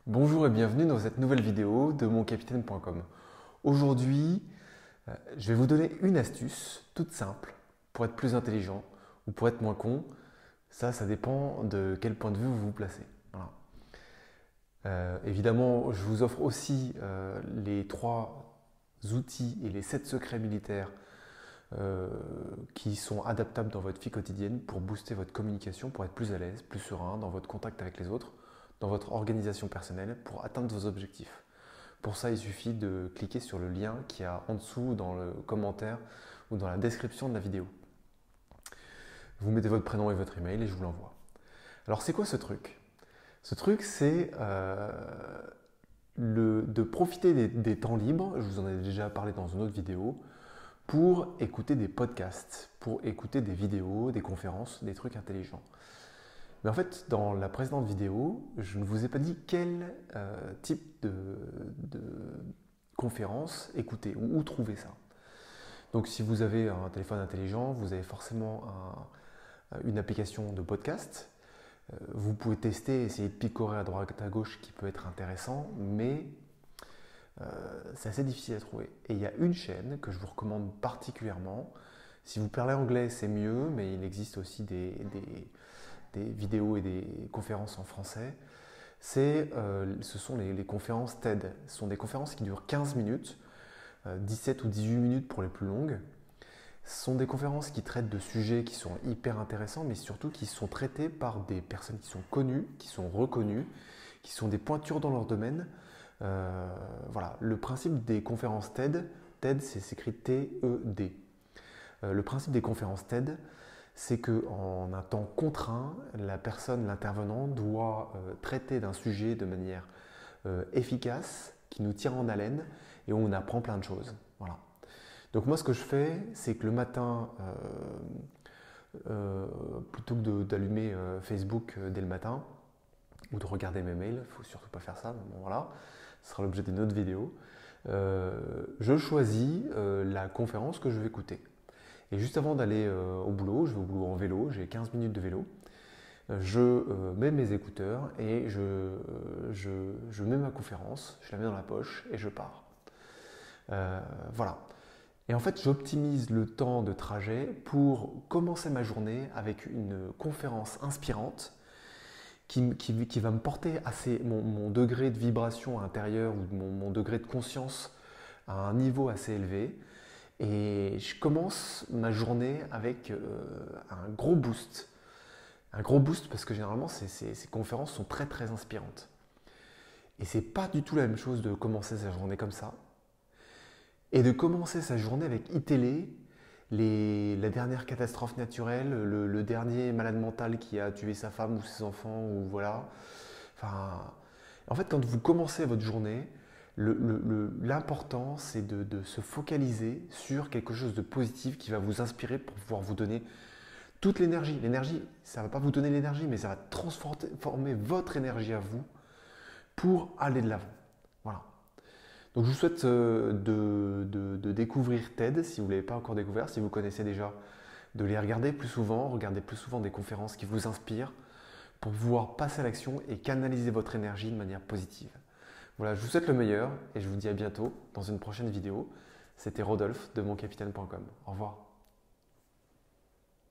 Bonjour et bienvenue dans cette nouvelle vidéo de moncapitaine.com. Aujourd'hui, je vais vous donner une astuce toute simple pour être plus intelligent ou pour être moins con. Ça dépend de quel point de vue vous vous placez. Voilà. Évidemment, je vous offre aussi les 3 outils et les 7 secrets militaires qui sont adaptables dans votre vie quotidienne pour booster votre communication, pour être plus à l'aise, plus serein dans votre contact avec les autres, dans votre organisation personnelle pour atteindre vos objectifs. Pour ça, il suffit de cliquer sur le lien qui est en dessous dans le commentaire ou dans la description de la vidéo. Vous mettez votre prénom et votre email et je vous l'envoie. Alors c'est quoi ce truc? Ce truc, c'est de profiter des temps libres, je vous en ai déjà parlé dans une autre vidéo, pour écouter des podcasts, pour écouter des vidéos, des conférences, des trucs intelligents. Mais en fait, dans la précédente vidéo, je ne vous ai pas dit quel type de conférence écouter ou où trouver ça. Donc si vous avez un téléphone intelligent, vous avez forcément une application de podcast. Vous pouvez tester, essayer de picorer à droite à gauche qui peut être intéressant, mais c'est assez difficile à trouver. Et il y a une chaîne que je vous recommande particulièrement. Si vous parlez anglais, c'est mieux, mais il existe aussi des vidéos et des conférences en français. Ce sont les conférences TED. Ce sont des conférences qui durent 15 minutes, 17 ou 18 minutes pour les plus longues. Ce sont des conférences qui traitent de sujets qui sont hyper intéressants, mais surtout qui sont traités par des personnes qui sont connues, qui sont reconnues, qui sont des pointures dans leur domaine. Voilà, le principe des conférences TED, TED c'est écrit T-E-D. Le principe des conférences TED, c'est qu'en un temps contraint, la personne, l'intervenant, doit traiter d'un sujet de manière efficace, qui nous tire en haleine et où on apprend plein de choses. Voilà. Donc moi, ce que je fais, c'est que le matin, plutôt que d'allumer Facebook dès le matin, ou de regarder mes mails, il ne faut surtout pas faire ça, mais bon, voilà, ce sera l'objet d'une autre vidéo, je choisis la conférence que je vais écouter. Et juste avant d'aller au boulot, je vais au boulot en vélo, j'ai 15 minutes de vélo, je mets mes écouteurs et je mets ma conférence, je la mets dans la poche et je pars. Voilà. Et en fait, j'optimise le temps de trajet pour commencer ma journée avec une conférence inspirante qui va me porter mon degré de vibration intérieure ou mon degré de conscience à un niveau assez élevé. Et je commence ma journée avec un gros boost. Un gros boost parce que généralement, ces conférences sont très très inspirantes. Et c'est pas du tout la même chose de commencer sa journée comme ça et de commencer sa journée avec iTélé, la dernière catastrophe naturelle, le dernier malade mental qui a tué sa femme ou ses enfants, ou voilà. Enfin, en fait, quand vous commencez votre journée, l'important, c'est de se focaliser sur quelque chose de positif qui va vous inspirer pour pouvoir vous donner toute l'énergie. L'énergie, ça ne va pas vous donner l'énergie, mais ça va transformer votre énergie à vous pour aller de l'avant. Voilà. Donc je vous souhaite de découvrir TED si vous ne l'avez pas encore découvert, si vous connaissez déjà, de les regarder plus souvent, regardez plus souvent des conférences qui vous inspirent pour pouvoir passer à l'action et canaliser votre énergie de manière positive. Voilà, je vous souhaite le meilleur et je vous dis à bientôt dans une prochaine vidéo. C'était Rodolphe de moncapitaine.com. Au revoir.